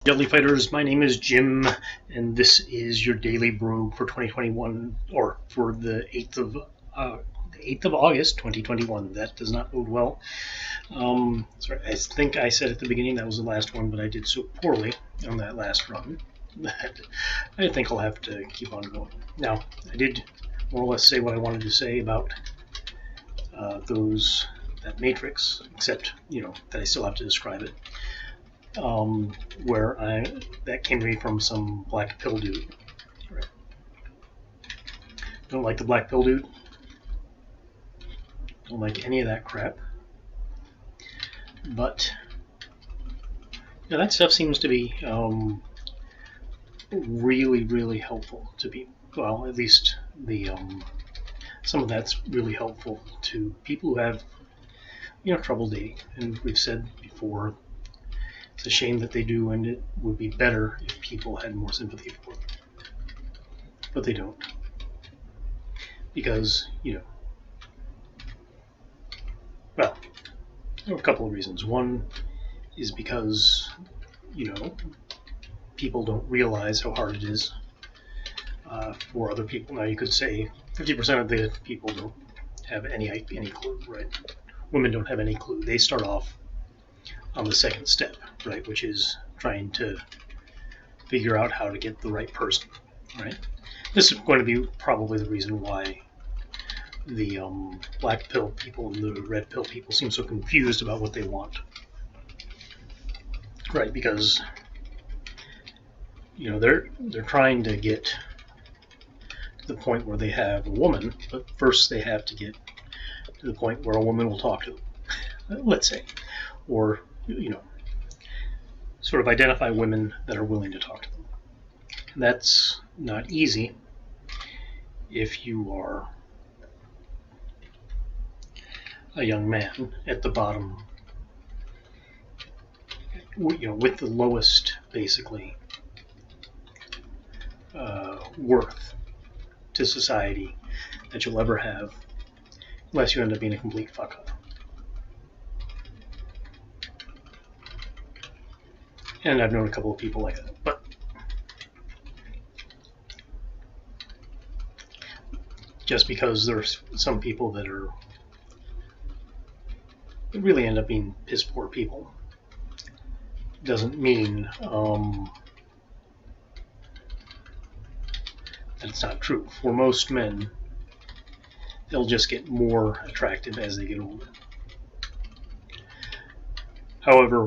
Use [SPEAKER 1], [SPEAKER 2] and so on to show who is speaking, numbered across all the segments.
[SPEAKER 1] Deadly Fighters, my name is Jim, and this is your Daily Brogue for 2021, or for the 8th of August, 2021. That does not bode well. Sorry, I think I said at the beginning that was the last one, but I did so poorly on that last run that I think I'll have to keep on going. Now, I did more or less say what I wanted to say about that matrix, except, that I still have to describe it. That came to me from some black pill dude. Right. Don't like the black pill dude. Don't like any of that crap. But that stuff seems to be really, really helpful to people. Well, at least some of that's really helpful to people who have trouble dating. And we've said before, it's a shame that they do, and it would be better if people had more sympathy for them. But they don't. Because, well, there are a couple of reasons. One is because, people don't realize how hard it is for other people. Now, you could say 50% of the people don't have any clue, right? Women don't have any clue. They start off on the second step, right, which is trying to figure out how to get the right person, right? This is going to be probably the reason why the black pill people and the red pill people seem so confused about what they want, right? Because they're trying to get to the point where they have a woman, but first they have to get to the point where a woman will talk to them, let's say, or sort of identify women that are willing to talk to them. And that's not easy if you are a young man at the bottom, with the lowest, basically, worth to society that you'll ever have, unless you end up being a complete fuck up. And I've known a couple of people like that. But just because there's some people that really end up being piss poor people doesn't mean that it's not true. For most men, they'll just get more attractive as they get older. However,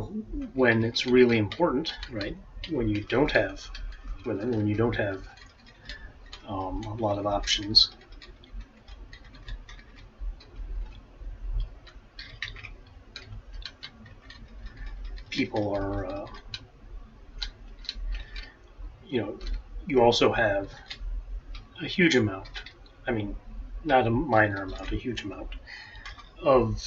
[SPEAKER 1] when it's really important, right, when you don't have women, when you don't have a lot of options, people are, you also have a huge amount, I mean, not a minor amount, a huge amount of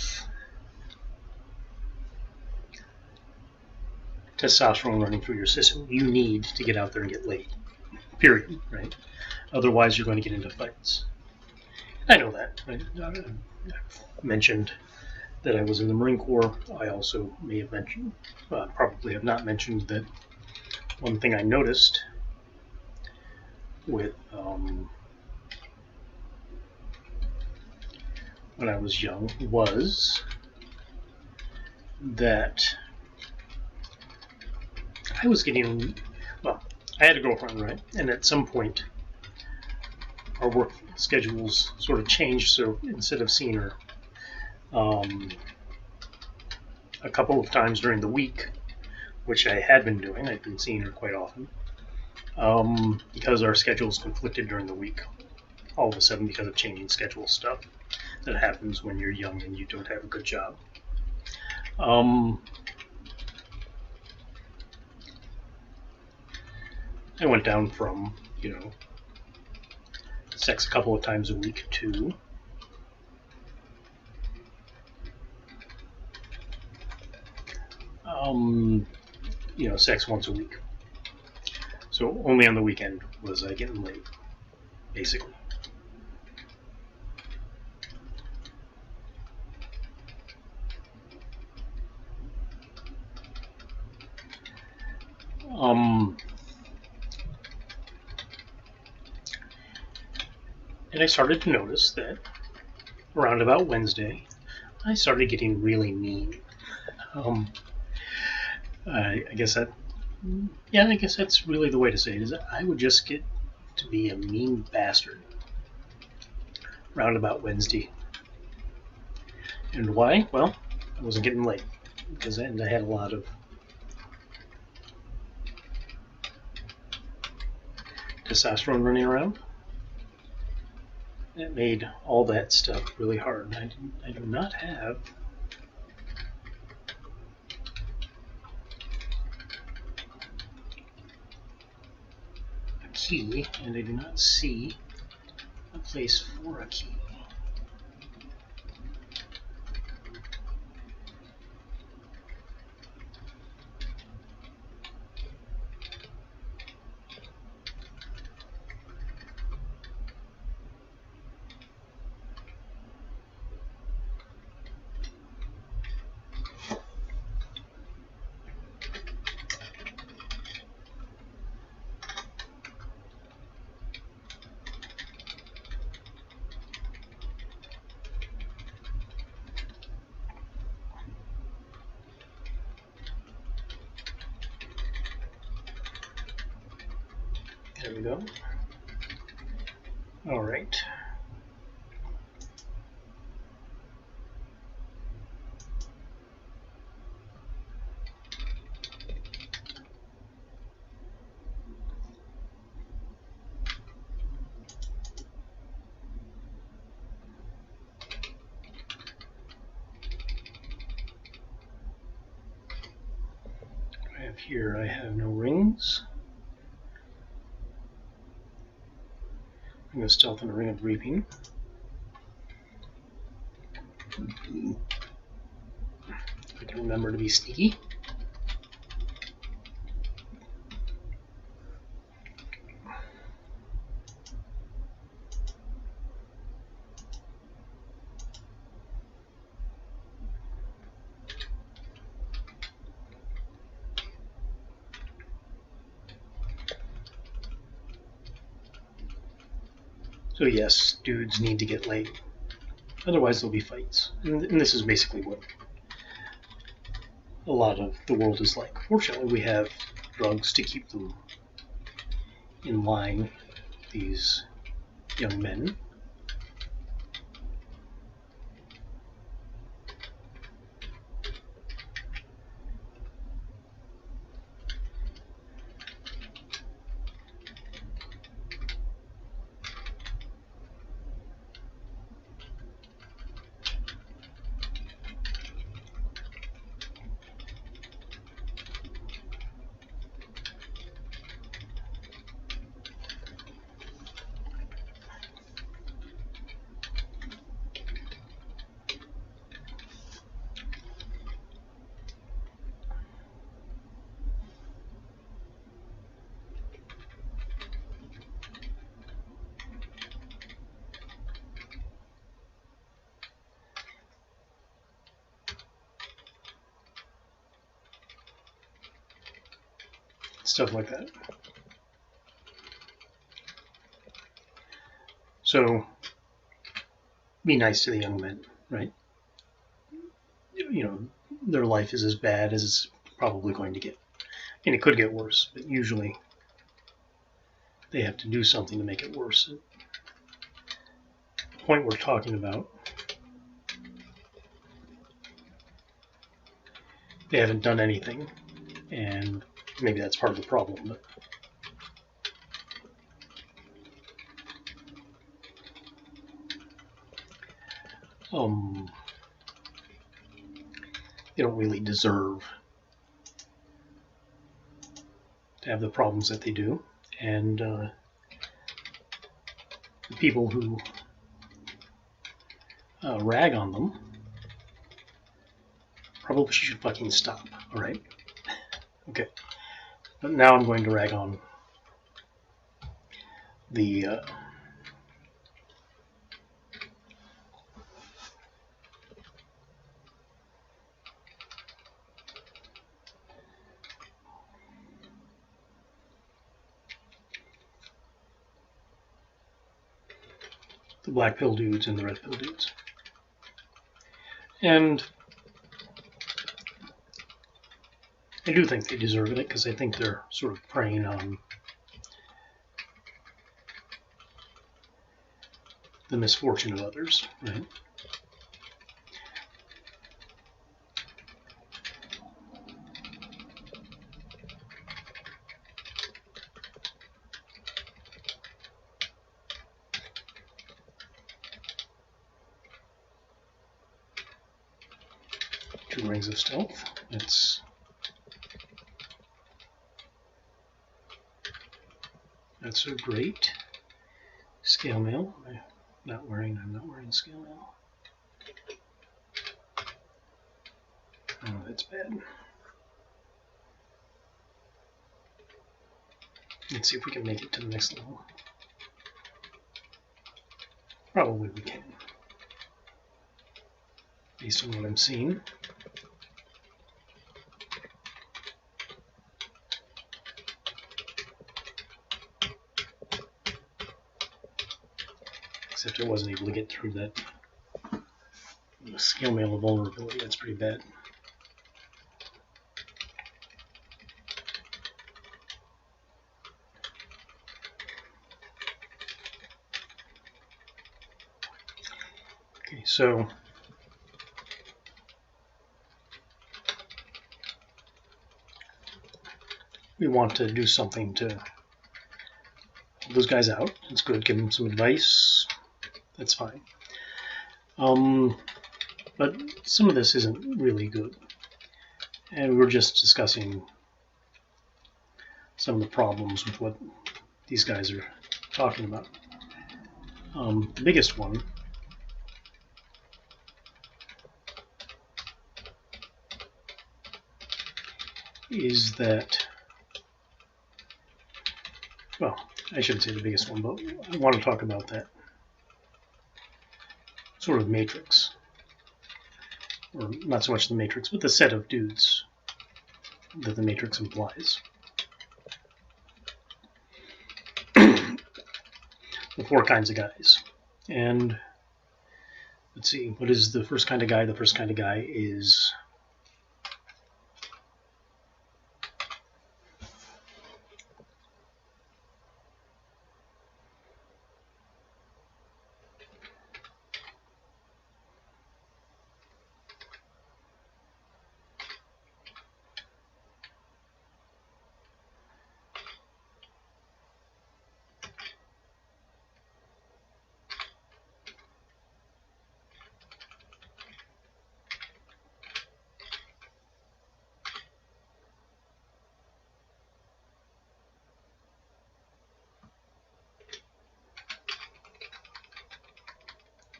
[SPEAKER 1] testosterone running through your system you need to get out there and get laid, period, right? Otherwise, you're going to get into fights. I know that. I've mentioned that I was in the Marine Corps. I also may have mentioned, probably have not mentioned, that one thing I noticed with when I was young was that I was getting, well, I had a girlfriend, right? And at some point, our work schedules sort of changed, so instead of seeing her a couple of times during the week, which I had been doing, I'd been seeing her quite often, because our schedules conflicted during the week, all of a sudden, because of changing schedule stuff that happens when you're young and you don't have a good job. I went down from, sex a couple of times a week to sex once a week. So only on the weekend was I getting laid, basically. And I started to notice that around about Wednesday, I started getting really mean. I guess that, yeah, I guess that's really the way to say it. Is that I would just get to be a mean bastard round about Wednesday. And why? Well, I wasn't getting laid because I had a lot of testosterone running around. That made all that stuff really hard. I do not have a key, and I do not see a place for a key. There we go. All right. I have here, I have no rings. I'm going to stealth in a ring of reaping. I can remember to be sneaky. So yes, dudes need to get laid. Otherwise there'll be fights. And this is basically what a lot of the world is like. Fortunately, we have drugs to keep them in line, these young men. Stuff like that. So, be nice to the young men, right? You know, their life is as bad as it's probably going to get. And it could get worse, but usually they have to do something to make it worse. The point we're talking about, they haven't done anything, and maybe that's part of the problem, but they don't really deserve to have the problems that they do, and the people who rag on them probably should fucking stop, alright? Okay. But now I'm going to rag on the the black pill dudes and the red pill dudes. And I do think they deserve it, because I think they're sort of preying on the misfortune of others, right? Two rings of stealth. That's a great scale mail. I'm not wearing scale mail. Oh, that's bad. Let's see if we can make it to the next level. Probably we can, based on what I'm seeing. Except I wasn't able to get through that scale mail of vulnerability. That's pretty bad. Okay, so we want to do something to help those guys out. It's good. Give them some advice. That's fine. But some of this isn't really good. And we're just discussing some of the problems with what these guys are talking about. The biggest one is that, well, I shouldn't say the biggest one, but I want to talk about that sort of matrix, or not so much the matrix, but the set of dudes that the matrix implies. The four kinds of guys. And let's see, what is the first kind of guy? The first kind of guy is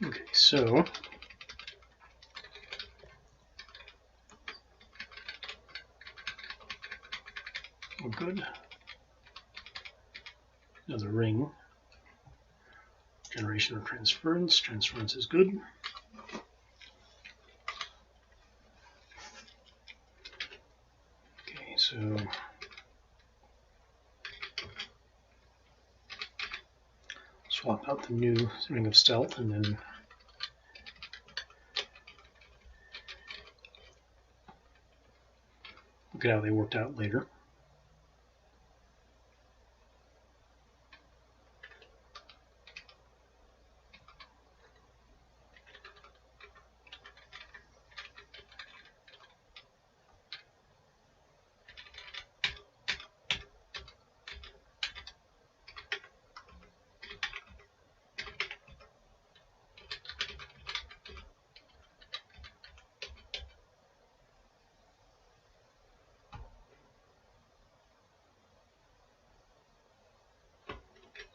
[SPEAKER 1] okay, so we're good. Another ring. Generation or transference. Transference is good. Okay, so swap out the new ring of stealth and then look at how they worked out later.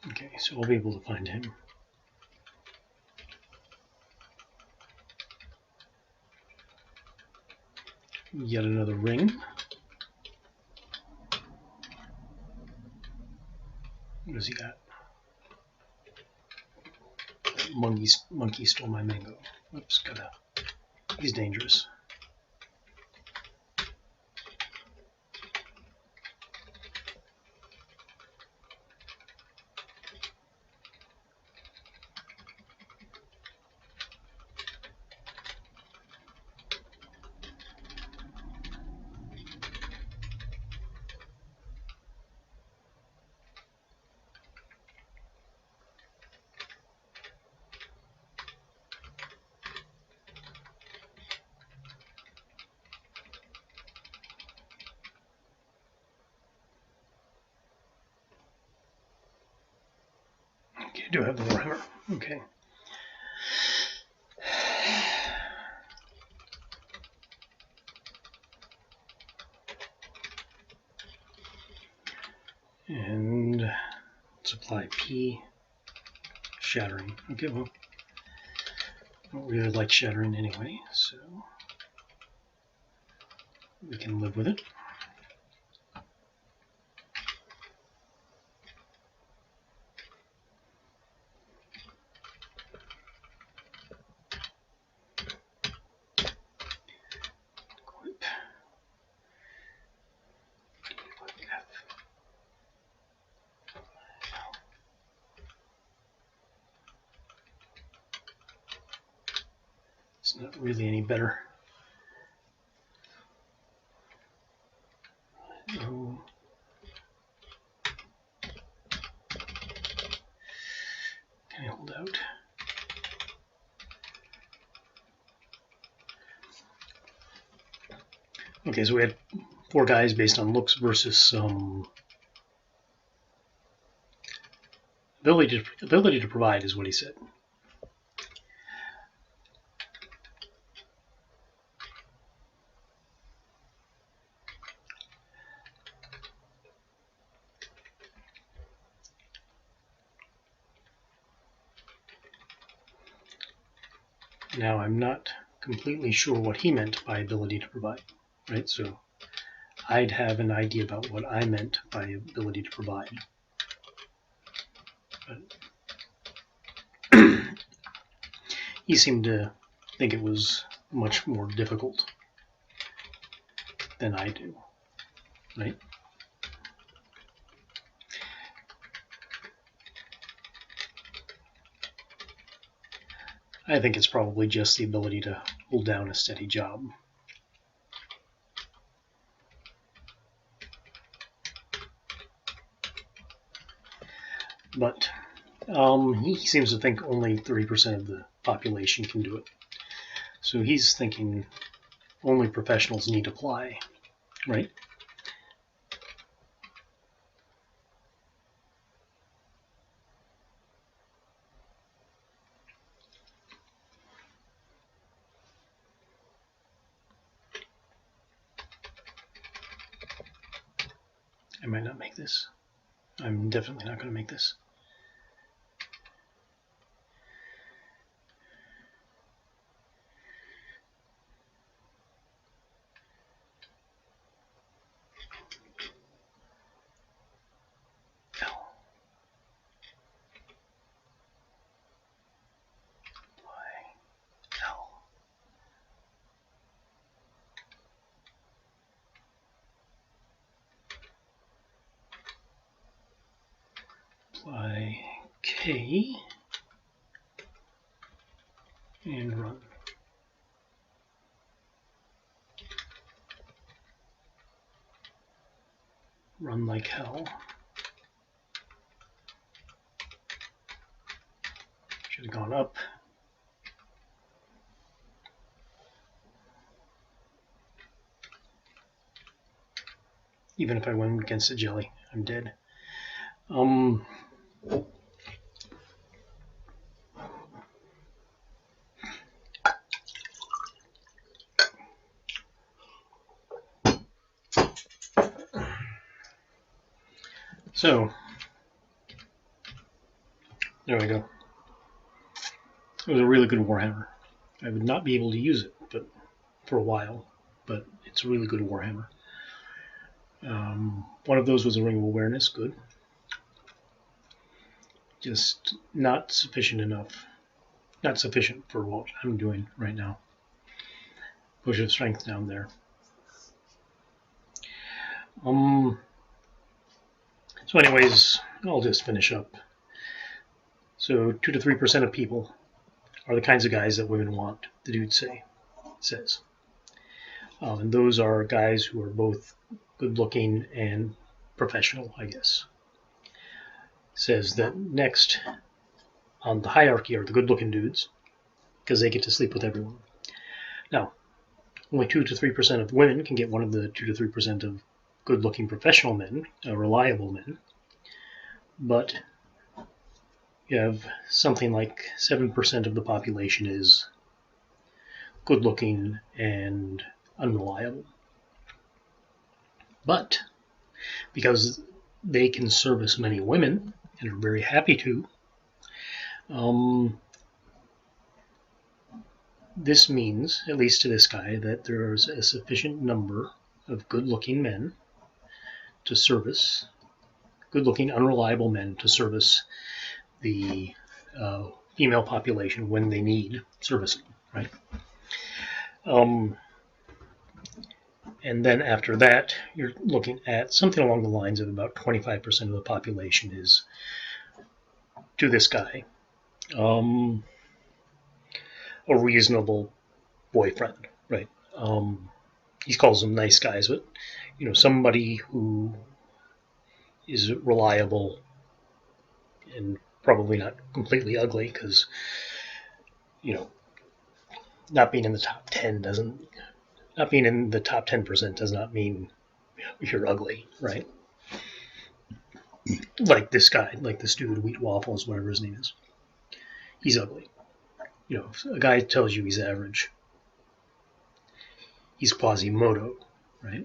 [SPEAKER 1] Okay, so we'll be able to find him. Yet another ring. What does he got? Monkey stole my mango. Oops, he's dangerous. do have the Warhammer. Okay. And let's apply P. Shattering. Okay, well, I don't really like shattering anyway, so we can live with it. It's not really any better. No. Can I hold out? Okay, so we had 4 guys based on looks versus some ability to provide is what he said. Now I'm not completely sure what he meant by ability to provide, right? So I'd have an idea about what I meant by ability to provide. But he seemed to think it was much more difficult than I do, right? I think it's probably just the ability to hold down a steady job. But he seems to think only 30% of the population can do it. So he's thinking only professionals need to apply, right? I might not make this. I'm definitely not going to make this. Apply K and run. Run like hell. Should have gone up. Even if I went against the jelly, I'm dead. So, there we go. It was a really good Warhammer. I would not be able to use it but for a while, but it's a really good Warhammer. One of those was a Ring of Awareness, good. Just not sufficient enough. Not sufficient for what I'm doing right now. Push of Strength down there. So anyways, I'll just finish up. So 2 to 3% of people are the kinds of guys that women want, the dude says. And those are guys who are both good-looking and professional, I guess. Says that next on the hierarchy are the good-looking dudes, because they get to sleep with everyone. Now, only 2 to 3% of women can get one of the 2 to 3% of good-looking professional men, reliable men. But you have something like 7% of the population is good looking and unreliable. But because they can service many women and are very happy to, this means, at least to this guy, that there's a sufficient number of good-looking men to service, good-looking, unreliable men to service the female population when they need servicing, right? And then after that, you're looking at something along the lines of about 25% of the population is, to this guy, a reasonable boyfriend, right? He calls them nice guys, but somebody who is reliable and probably not completely ugly, because not being in the top 10% does not mean you're ugly, right? Like this guy, like this dude, Wheat Waffles, whatever his name is. He's ugly. If a guy tells you he's average, he's Quasimodo, right?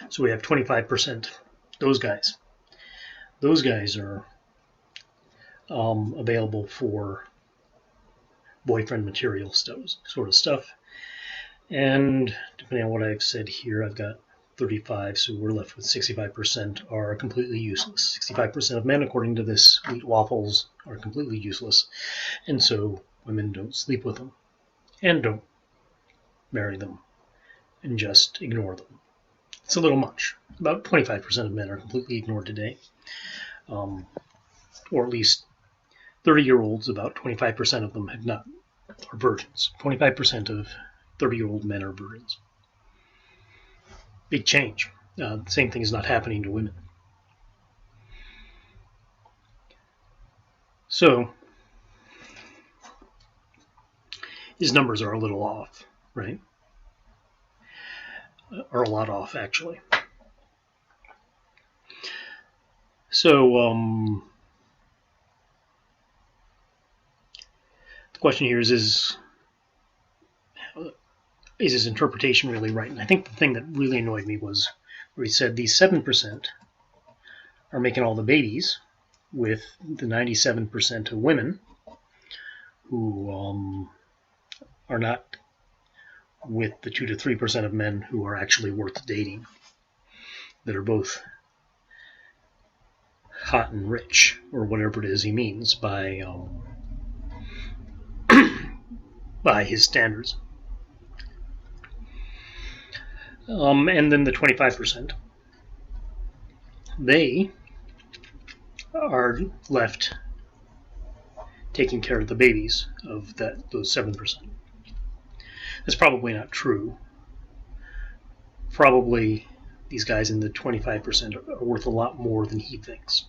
[SPEAKER 1] So we have 25%. Those guys are available for boyfriend material sort of stuff. And depending on what I've said here, I've got 35, so we're left with 65% are completely useless. 65% of men, according to this Wheat Waffles, are completely useless, and so women don't sleep with them and don't marry them and just ignore them. It's a little much. About 25% of men are completely ignored today, or at least 30-year-olds, about 25% of them are virgins. 25% of 30-year-old men are virgins. Big change. The same thing is not happening to women. So his numbers are a little off, right? Are a lot off, actually. So the question here is his interpretation really right? And I think the thing that really annoyed me was where he said these 7% are making all the babies, with the 97% of women who are not with the 2 to 3% of men who are actually worth dating, that are both hot and rich, or whatever it is he means by by his standards. And then the 25%, they are left taking care of the babies of those 7%. That's probably not true. Probably these guys in the 25% are worth a lot more than he thinks,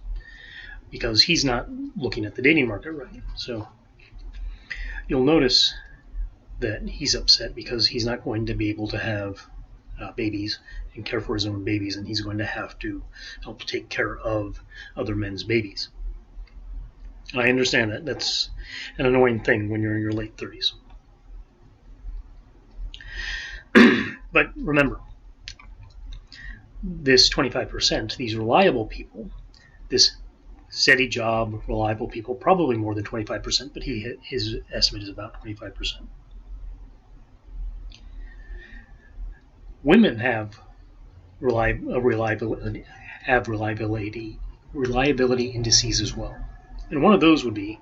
[SPEAKER 1] because he's not looking at the dating market right. So you'll notice that he's upset because he's not going to be able to have babies and care for his own babies, and he's going to have to help take care of other men's babies. And I understand that. That's an annoying thing when you're in your late 30s. But remember, this 25%, these reliable people, this steady job, reliable people, probably more than 25%, but his estimate is about 25%. Women have reliability indices as well. And one of those would be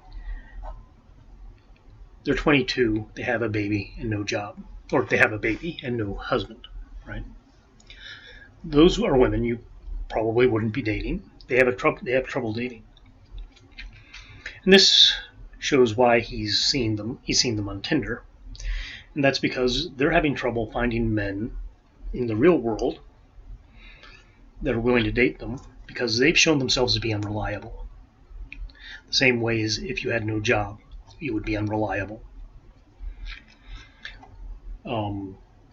[SPEAKER 1] they're 22, they have a baby and no job, or they have a baby and no husband, right? Those are women you probably wouldn't be dating. They have trouble dating. And this shows why he's seen them on Tinder. And that's because they're having trouble finding men in the real world that are willing to date them, because they've shown themselves to be unreliable. The same way as if you had no job, you would be unreliable.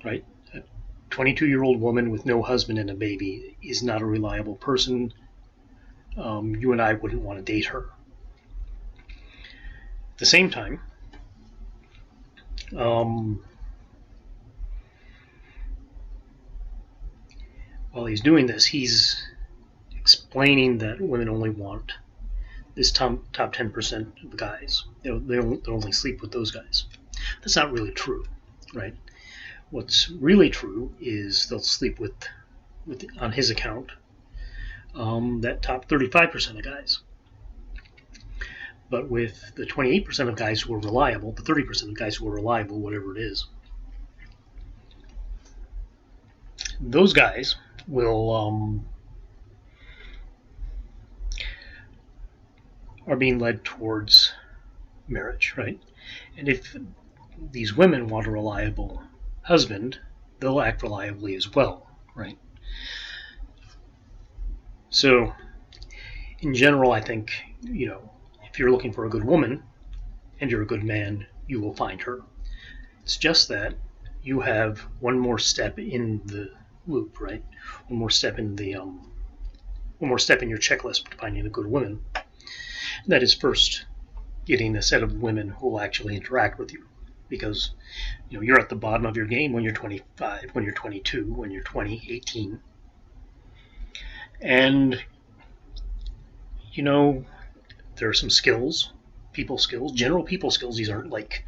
[SPEAKER 1] Right? A 22-year-old woman with no husband and a baby is not a reliable person. you and I wouldn't want to date her. At the same time, while he's doing this, he's explaining that women only want this top 10% of the guys. They'll only sleep with those guys. That's not really true, right? What's really true is they'll sleep with on his account, that top 35% of guys. But with the 28% of guys who are reliable, the 30% of guys who are reliable, whatever it is, those guys will are being led towards marriage, right? And if these women want a reliable husband, they'll act reliably as well, right? So, in general, I think, if you're looking for a good woman and you're a good man, you will find her. It's just that you have one more step in the loop, right? One more step in your checklist to finding a good woman. That is first getting a set of women who will actually interact with you, because you're at the bottom of your game when you're 25, when you're 22, when you're 20, 18, and there are some skills, general people skills. These aren't like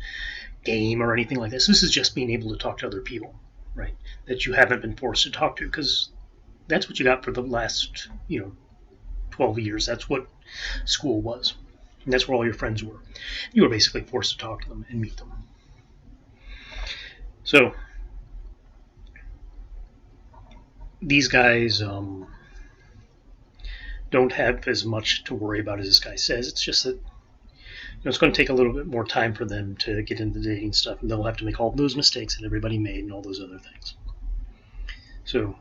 [SPEAKER 1] game or anything like this. This is just being able to talk to other people, right? That you haven't been forced to talk to, because that's what you got for the last 12 years. That's what school was, and that's where all your friends were. You were basically forced to talk to them and meet them. So these guys don't have as much to worry about as this guy says. It's just that it's going to take a little bit more time for them to get into dating stuff, and they'll have to make all those mistakes that everybody made and all those other things. So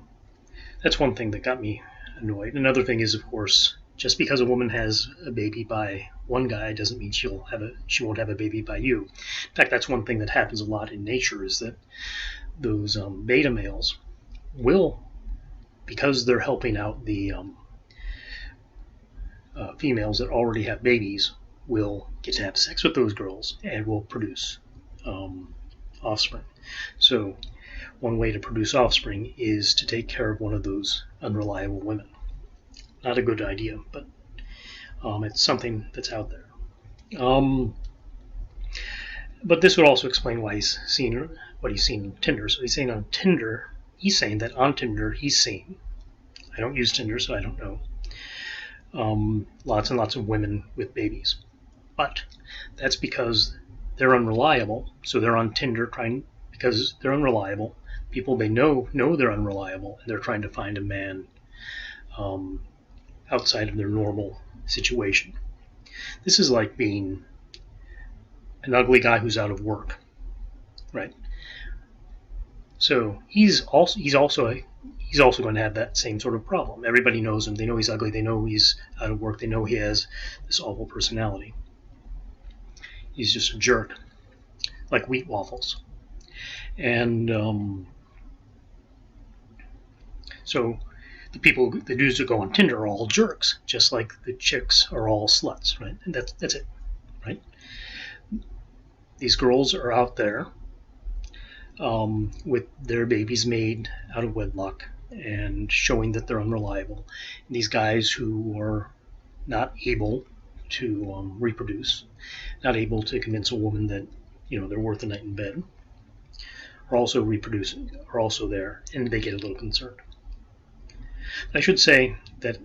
[SPEAKER 1] that's one thing that got me annoyed. Another thing is, of course, just because a woman has a baby by one guy doesn't mean she won't have a baby by you. In fact, that's one thing that happens a lot in nature, is that those beta males will, because they're helping out the females that already have babies, will get to have sex with those girls and will produce offspring. So one way to produce offspring is to take care of one of those unreliable women. Not a good idea, but it's something that's out there. But this would also explain why he's seen what he's seen on Tinder. So he's saying that on Tinder he's seen, I don't use Tinder, so I don't know, lots and lots of women with babies. But that's because they're unreliable. So they're on Tinder because they're unreliable. People they know they're unreliable, and they're trying to find a man outside of their normal situation. This is like being an ugly guy who's out of work, right? So he's also going to have that same sort of problem. Everybody knows him. They know he's ugly. They know he's out of work. They know he has this awful personality. He's just a jerk, like wheat waffles. And so the dudes that go on Tinder are all jerks, just like the chicks are all sluts, right? And that's it, right? These girls are out there with their babies made out of wedlock and showing that they're unreliable. And these guys who are not able to reproduce, not able to convince a woman that they're worth a night in bed, are also reproducing, are also there, and they get a little concerned. I should say that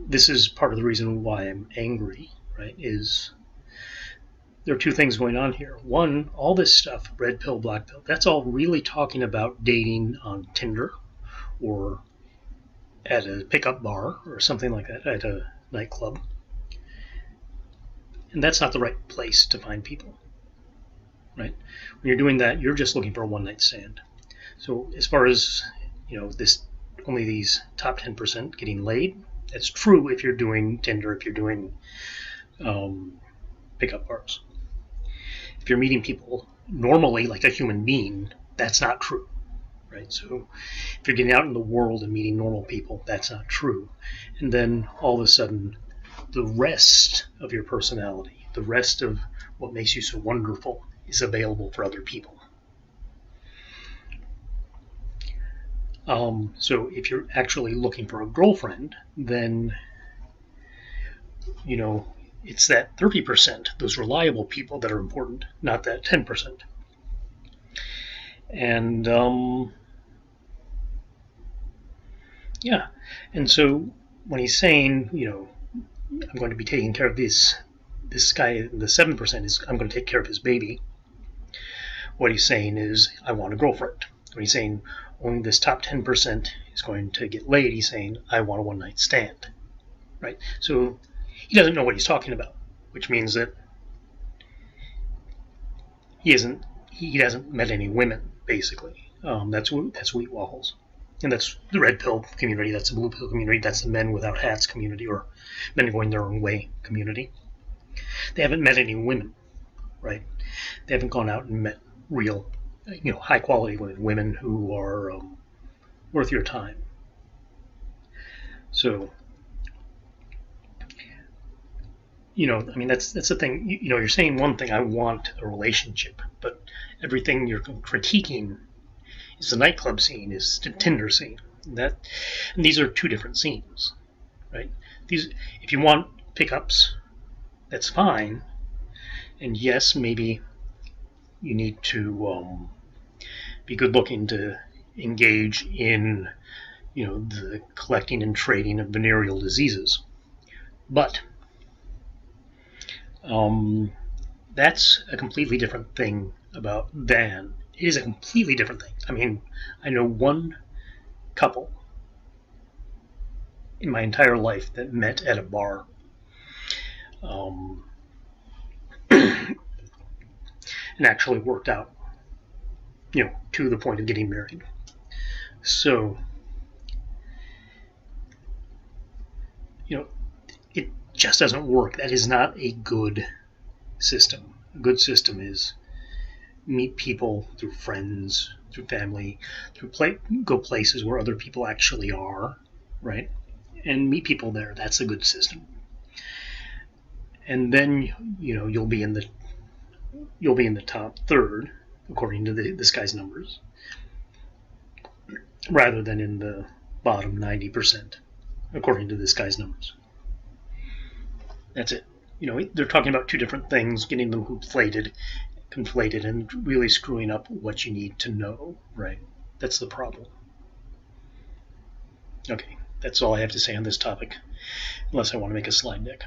[SPEAKER 1] this is part of the reason why I'm angry, right, is there are two things going on here. One, all this stuff, red pill, black pill, that's all really talking about dating on Tinder or at a pickup bar or something like that, at a nightclub. And that's not the right place to find people, right? When you're doing that, you're just looking for a one-night stand. So as far as, only these top 10% getting laid, that's true if you're doing Tinder, if you're doing pickup bars. If you're meeting people normally like a human being, that's not true, right? So if you're getting out in the world and meeting normal people, that's not true. And then all of a sudden, the rest of your personality, the rest of what makes you so wonderful, is available for other people. So if you're actually looking for a girlfriend, then, it's that 30%, those reliable people, that are important, not that 10%. And, yeah. And so when he's saying, I'm going to be taking care of this guy, the 7% is, I'm going to take care of his baby. What he's saying is, I want a girlfriend. When he's saying only this top 10% is going to get laid, he's saying, I want a one-night stand, right? So he doesn't know what he's talking about, which means that he hasn't met any women, basically. That's wheat waffles. And that's the red pill community, that's the blue pill community, that's the men without hats community, or men going their own way community. They haven't met any women, right? They haven't gone out and met real, high quality women who are worth your time. So, that's the thing. You're saying one thing, I want a relationship, but everything you're critiquing is the nightclub scene, is the Tinder scene. And these are two different scenes, right? If you want pickups, that's fine. And yes, maybe you need to be good looking to engage in, the collecting and trading of venereal diseases. But that's a completely different thing it is a completely different thing. I mean, I know one couple in my entire life that met at a bar. And actually worked out, to the point of getting married. So, it just doesn't work. That is not a good system. A good system is meet people through friends, through family, go places where other people actually are, right? And meet people there. That's a good system. And then, you'll be in the top third, according to this guy's numbers, rather than in the bottom 90%, according to this guy's numbers. That's it. They're talking about two different things, getting them conflated, and really screwing up what you need to know, right? That's the problem. Okay, that's all I have to say on this topic, unless I want to make a slide deck.